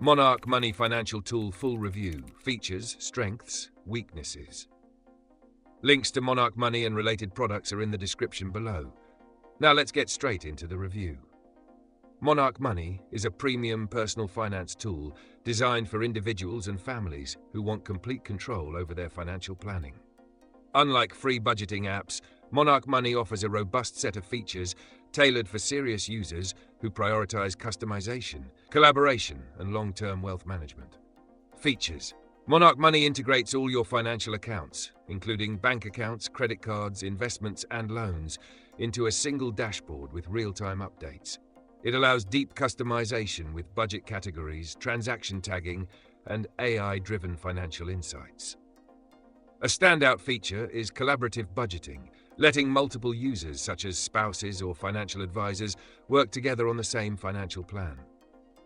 Monarch Money Financial Tool Full Review. Features, Strengths, Weaknesses. Links to Monarch Money and related products are in the description below. Now let's get straight into the review. Monarch Money is a premium personal finance tool designed for individuals and families who want complete control over their financial planning. Unlike free budgeting apps, Monarch Money offers a robust set of features tailored for serious users who prioritize customization, collaboration, and long-term wealth management. Features: Monarch Money integrates all your financial accounts, including bank accounts, credit cards, investments, and loans, into a single dashboard with real-time updates. It allows deep customization with budget categories, transaction tagging, and AI-driven financial insights. A standout feature is collaborative budgeting, letting multiple users, such as spouses or financial advisors, work together on the same financial plan.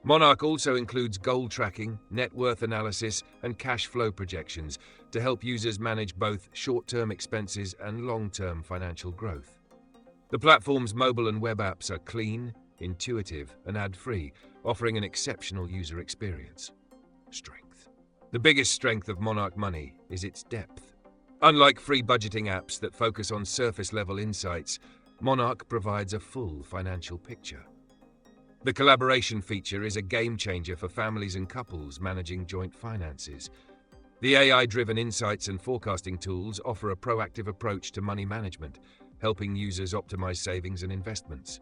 Monarch also includes goal tracking, net worth analysis, and cash flow projections to help users manage both short-term expenses and long-term financial growth. The platform's mobile and web apps are clean, intuitive, and ad-free, offering an exceptional user experience. Strength: the biggest strength of Monarch Money is its depth. Unlike free budgeting apps that focus on surface-level insights, Monarch provides a full financial picture. The collaboration feature is a game-changer for families and couples managing joint finances. The AI-driven insights and forecasting tools offer a proactive approach to money management, helping users optimize savings and investments.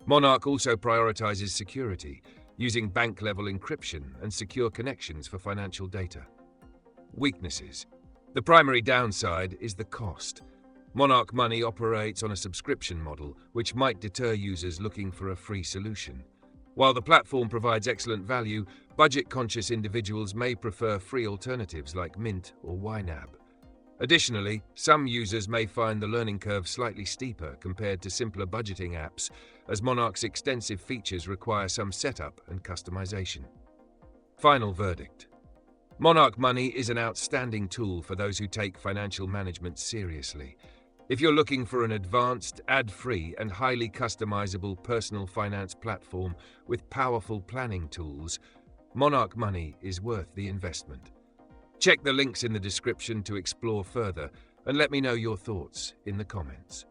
Monarch also prioritizes security, using bank-level encryption and secure connections for financial data. Weaknesses: the primary downside is the cost. Monarch Money operates on a subscription model, which might deter users looking for a free solution. While the platform provides excellent value, budget-conscious individuals may prefer free alternatives like Mint or YNAB. Additionally, some users may find the learning curve slightly steeper compared to simpler budgeting apps, as Monarch's extensive features require some setup and customization. Final verdict: Monarch Money is an outstanding tool for those who take financial management seriously. If you're looking for an advanced, ad-free, and highly customizable personal finance platform with powerful planning tools, Monarch Money is worth the investment. Check the links in the description to explore further, and let me know your thoughts in the comments.